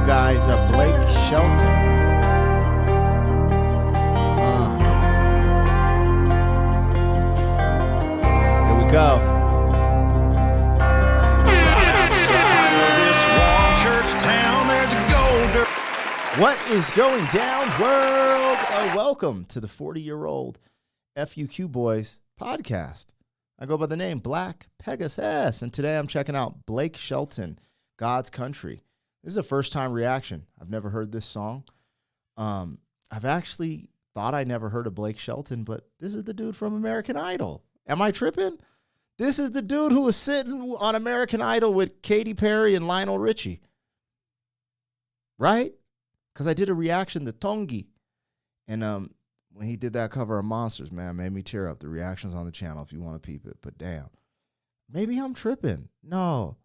guys. Blake Shelton. Here we go. What is going down, world? Welcome to the 40-year-old FUQ Boys podcast. I go by the name Black Pegasus, and today I'm checking out Blake Shelton, God's Country. This is a first-time reaction. I've never heard this song. I've actually thought I never heard of Blake Shelton, but this is the dude from American Idol. Am I tripping? This is the dude who was sitting on American Idol with Katy Perry and Lionel Richie. Right? Because I did a reaction to Tongi. And when he did that cover of Monsters, man, made me tear up. The reaction's on the channel if you want to peep it. But damn. Maybe I'm tripping. No.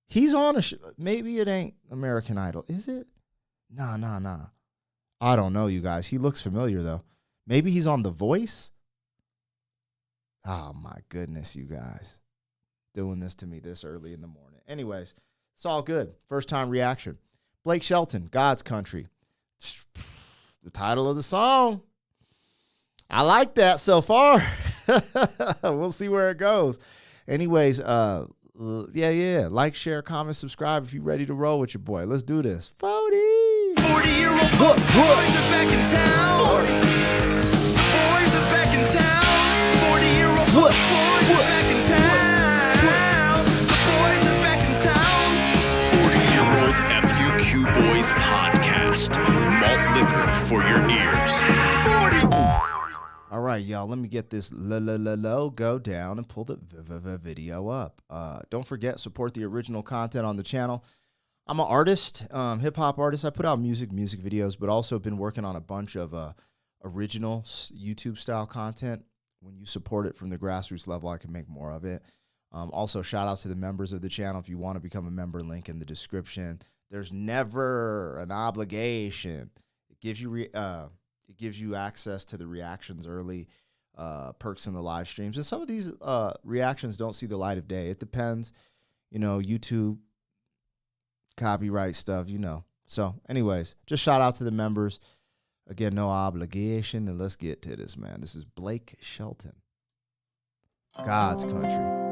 He's on a maybe it ain't American Idol. Is it? Nah. I don't know, you guys. He looks familiar, though. Maybe he's on The Voice? Oh, my goodness, you guys. Doing this to me this early in the morning. Anyways, it's all good. First time reaction. Blake Shelton, God's Country. The title of the song. I like that so far. We'll see where it goes. Anyways, yeah. Like, share, comment, subscribe if you're ready to roll with your boy. Let's do this. 40-year-old boys are back in town. 40. The boys are back in town. 40-year-old boys are back in town. The boys are back in town. 40-year-old FUQ Boys podcast. Malt liquor for your ears. 40. All right, y'all, let me get this logo down and pull the video up. Don't forget, support the original content on the channel. I'm an artist, hip-hop artist. I put out music videos, but also been working on a bunch of original YouTube-style content. When you support it from the grassroots level, I can make more of it. Also, shout out to the members of the channel. If you want to become a member, link in the description. There's never an obligation. It gives you access to the reactions early, perks in the live streams. And some of these reactions don't see the light of day. It depends, YouTube, copyright stuff, So anyways, just shout out to the members. Again, no obligation. And let's get to this, man. This is Blake Shelton, God's Country.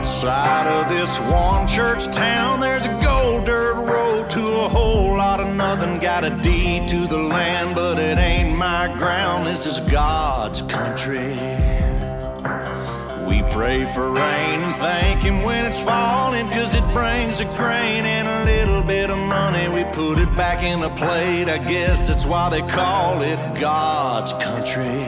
Outside of this one church town, there's a gold dirt road to a whole lot of nothing. Got a deed to the land, but it ain't my ground. This is God's country. We pray for rain and thank Him when it's falling, 'cause it brings a grain and a little bit of money. We put it back in a plate. I guess that's why they call it God's country.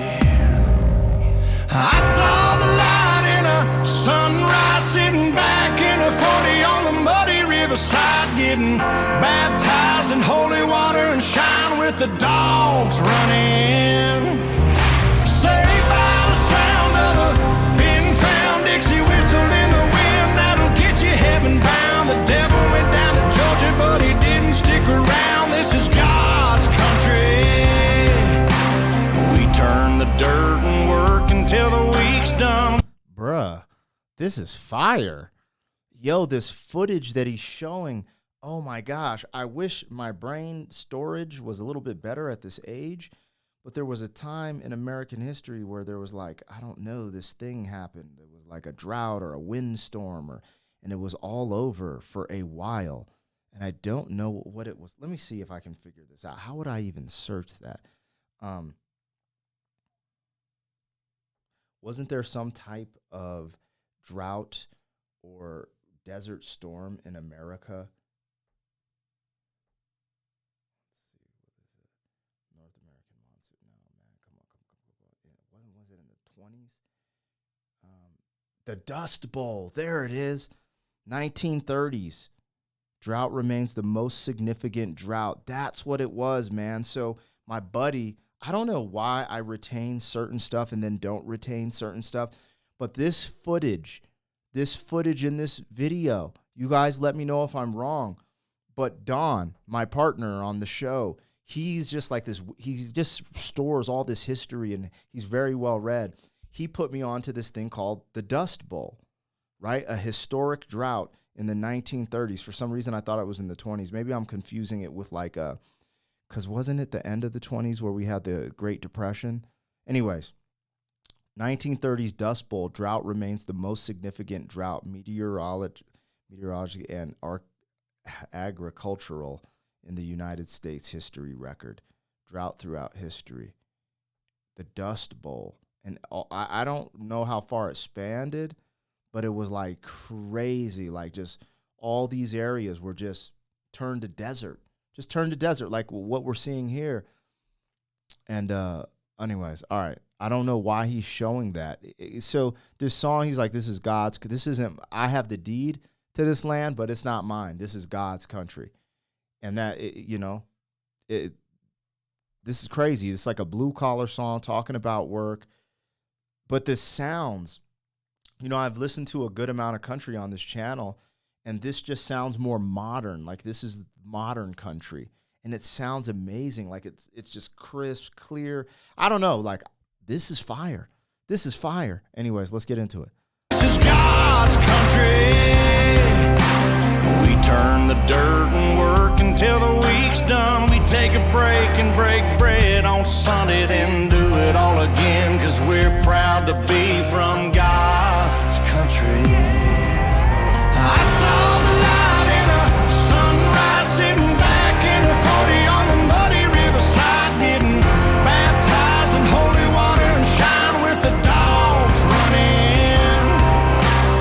I saw the light in a sunrise, sitting back in a 40 on the muddy riverside, getting baptized in holy water and shine with the dogs running. Saved by the sound of a pin-found Dixie whistle in the wind, that'll get you heaven bound. The devil went down to Georgia, but he didn't stick around. This is God's country. We turn the dirt and work until the week's done. Bruh, this is fire. Yo, this footage that he's showing, oh my gosh, I wish my brain storage was a little bit better at this age, but there was a time in American history where there was this thing happened. It was like a drought or a windstorm, and it was all over for a while, and I don't know what it was. Let me see if I can figure this out. How would I even search that? Wasn't there some type of drought or desert storm in America? Let's see, what is it? North American monsoon. No, man, come on. When was it, in the 20s? The Dust Bowl. There it is. 1930s. Drought remains the most significant drought. That's what it was, man. So my buddy, I don't know why I retain certain stuff and then don't retain certain stuff, but this footage in this video, you guys let me know if I'm wrong, But Don, my partner on the show, he's just like this. He just stores all this history, and he's very well read. He put me onto this thing called the Dust Bowl, right? A historic drought in the 1930s. For some reason, I thought it was in the 20s. Maybe I'm confusing it with like a, because wasn't it the end of the 20s where we had the Great Depression? Anyways, 1930s Dust Bowl drought remains the most significant drought meteorology and agricultural in the United States history record. Drought throughout history. The Dust Bowl. And I don't know how far it spanned, but it was like crazy. Like just all these areas were just turned to desert. Just turned to desert, like what we're seeing here. And anyways, all right. I don't know why he's showing that. So this song, he's like, this is God's. This isn't, I have the deed to this land, but it's not mine. This is God's country. And that, this is crazy. It's like a blue collar song talking about work. But this sounds, I've listened to a good amount of country on this channel, and this just sounds more modern. Like this is modern country. And it sounds amazing. Like it's just crisp, clear. I don't know. Like this is fire. This is fire. Anyways, let's get into it. This is God's country. We turn the dirt and work until the week's done. We take a break and break bread on Sunday, then do it all again, 'cause we're proud to be from God's country. I saw the light in a sunrise, sitting back in the 40 on the muddy riverside, getting baptized in holy water and shine with the dogs running.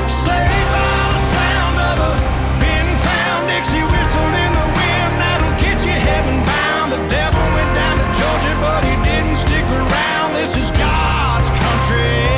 Saved by the sound of a pin-found Dixie whistle in the wind that'll get you heaven bound. The devil went down to Georgia, but he didn't stick around. This is God's country.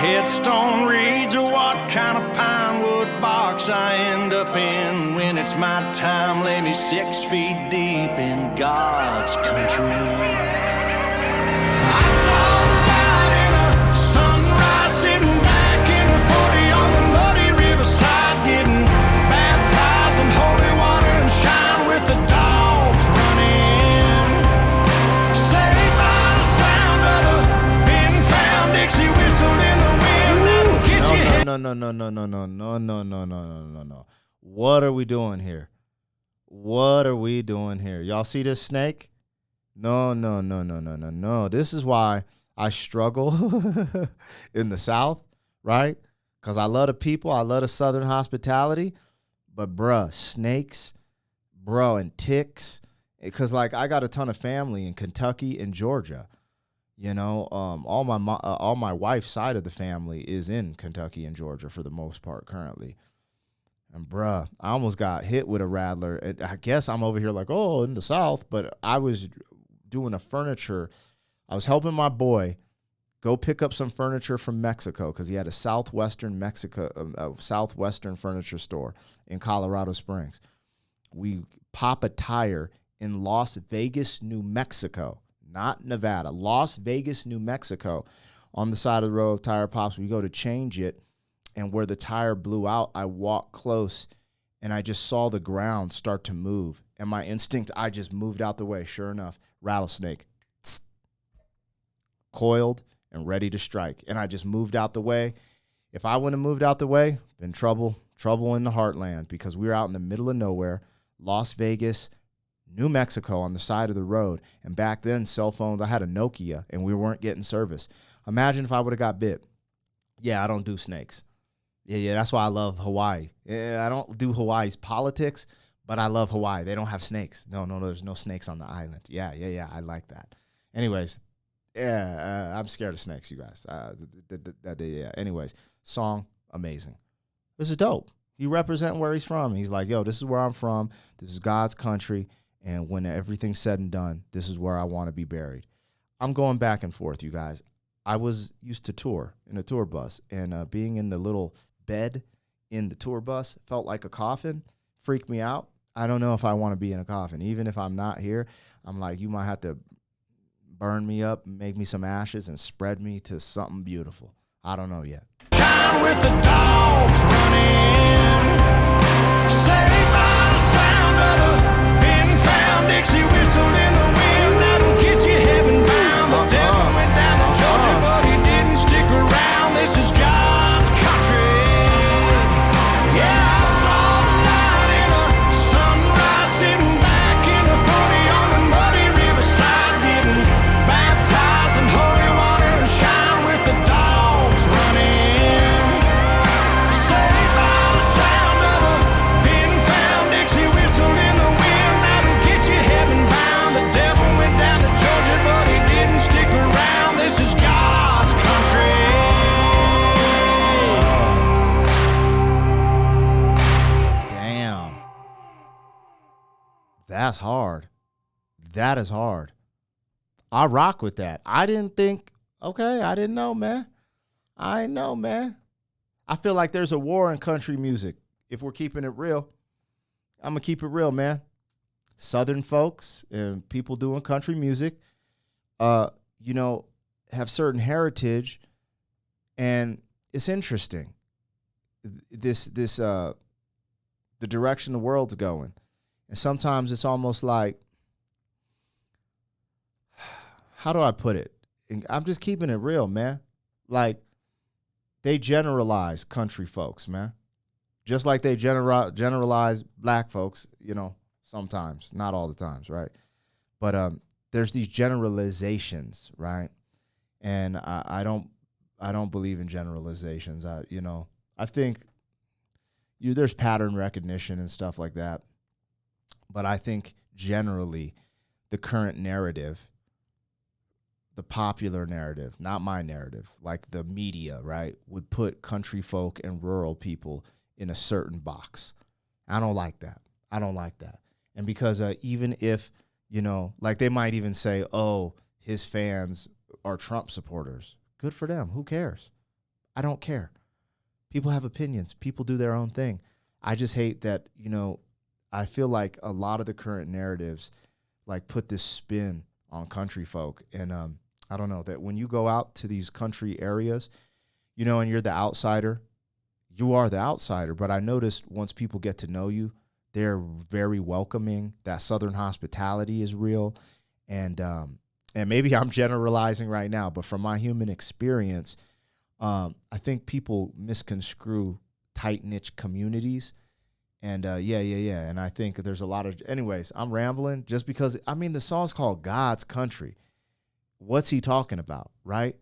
Headstone reads or what kind of pine wood box I end up in. When it's my time, lay me 6 feet deep in God's country. I saw the light in a sunrise, sitting back in the 40 on the muddy riverside, getting baptized in holy water and shine with the dogs running. Saved by the sound of a pin-found Dixie whistle in the No. What are we doing here? What are we doing here? Y'all see this snake? No. This is why I struggle in the South, right? Because I love the people. I love the Southern hospitality. But, bruh, snakes, and ticks. Because, like, I got a ton of family in Kentucky and Georgia. All my wife's side of the family is in Kentucky and Georgia for the most part currently. And bruh, I almost got hit with a rattler. I guess I'm over here like, oh, in the South, but I was doing I was helping my boy go pick up some furniture from Mexico because he had a southwestern furniture store in Colorado Springs. We pop a tire in Las Vegas, New Mexico. Not Nevada, Las Vegas, New Mexico, on the side of the road, tire pops. We go to change it, and where the tire blew out, I walked close, and I just saw the ground start to move. And my instinct, I just moved out the way. Sure enough, rattlesnake, coiled and ready to strike. And I just moved out the way. If I wouldn't have moved out the way, been trouble in the heartland, because we were out in the middle of nowhere, Las Vegas, New Mexico, on the side of the road. And back then, cell phones, I had a Nokia, and we weren't getting service. Imagine if I would have got bit. Yeah, I don't do snakes. Yeah, that's why I love Hawaii. Yeah, I don't do Hawaii's politics, but I love Hawaii. They don't have snakes. No, there's no snakes on the island. Yeah, I like that. Anyways, I'm scared of snakes, you guys. Anyways, song, amazing. This is dope. He representing where he's from. He's like, yo, this is where I'm from. This is God's country. And when everything's said and done, this is where I want to be buried. I'm going back and forth, you guys. I was used to tour in a tour bus, and being in the little bed in the tour bus felt like a coffin freak me out. I don't know if I want to be in a coffin. Even if I'm not here, I'm like, you might have to burn me up, make me some ashes, and spread me to something beautiful. I don't know yet. Down with the dogs running, saved by the sound of a pin-found Dixie whistle in the wind that'll get you heaven bound. The devil went down to Georgia, but he didn't stick around. This is God's country. Yeah, I saw the light in a sunrise, sitting back in the 40 on the muddy riverside, getting baptized in holy water and shine with the dogs running. Saved by the sound of a pin-found Dixie whistle in the wind that'll get you heaven bound. The devil went down to Georgia, but he didn't stick around. This is God's country. Damn. That's hard. That is hard. I rock with that. I didn't think, okay, I didn't know, man. I didn't know, man. I feel like there's a war in country music. If we're keeping it real, I'm going to keep it real, man. Southern folks and people doing country music, you know, have certain heritage, and it's interesting. The direction the world's going. And sometimes it's almost like, how do I put it? And I'm just keeping it real, man. Like, they generalize country folks, man. Just like they generalize black folks, you know, sometimes, not all the times, right? But there's these generalizations, right? And I don't believe in generalizations. I think there's pattern recognition and stuff like that. But I think generally the current narrative, the popular narrative, not my narrative, like the media, right, would put country folk and rural people in a certain box. I don't like that. I don't like that. And because even if, you know, like they might even say, oh, his fans are Trump supporters. Good for them. Who cares? I don't care. People have opinions. People do their own thing. I just hate that, you know, I feel like a lot of the current narratives like put this spin on country folk. And I don't know, that when you go out to these country areas, you know, and you're the outsider, you are the outsider. But I noticed once people get to know you, they're very welcoming. That Southern hospitality is real. And maybe I'm generalizing right now, but from my human experience, I think people misconstrue tight-knit communities. And yeah. And I think there's a lot of, anyways, I'm rambling just because, I mean, the song's called God's Country. What's he talking about, right?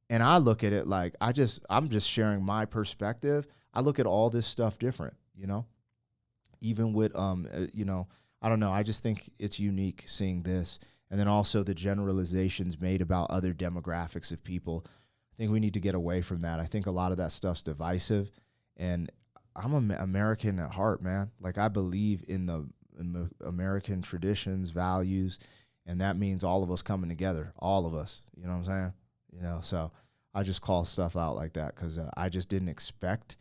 And I look at it like, I'm just sharing my perspective. I look at all this stuff different, you know, even with, you know, I don't know. I just think it's unique seeing this. And then also the generalizations made about other demographics of people. I think we need to get away from that. I think a lot of that stuff's divisive. And I'm an American at heart, man. Like, I believe in the American traditions, values, and that means all of us coming together, all of us. You know what I'm saying? You know, so I just call stuff out like that because I just didn't expect,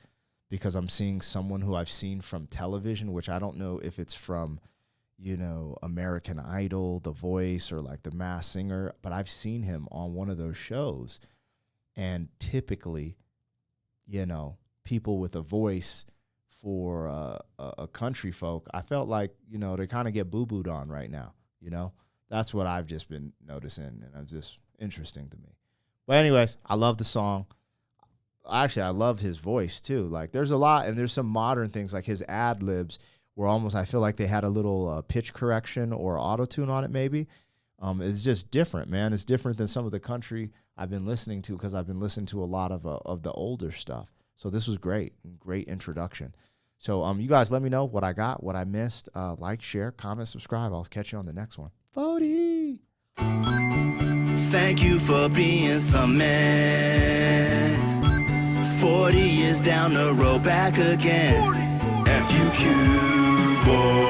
because I'm seeing someone who I've seen from television, which I don't know if it's from, you know, American Idol, The Voice, or like The Masked Singer, but I've seen him on one of those shows. And typically, you know, people with a voice for a country folk, I felt like, you know, they kind of get boo-booed on right now, you know. That's what I've just been noticing, and it's just interesting to me. But anyways, I love the song. Actually, I love his voice too. Like, there's a lot, and there's some modern things, like his ad-libs were almost, I feel like they had a little pitch correction or auto-tune on it maybe. It's just different, man. It's different than some of the country I've been listening to, because I've been listening to a lot of the older stuff. So this was great introduction. So you guys let me know what I got, what I missed. Like, share, comment, subscribe. I'll catch you on the next one. 40. Thank you for being some man. 40 years down the road, back again. FUQ, boy.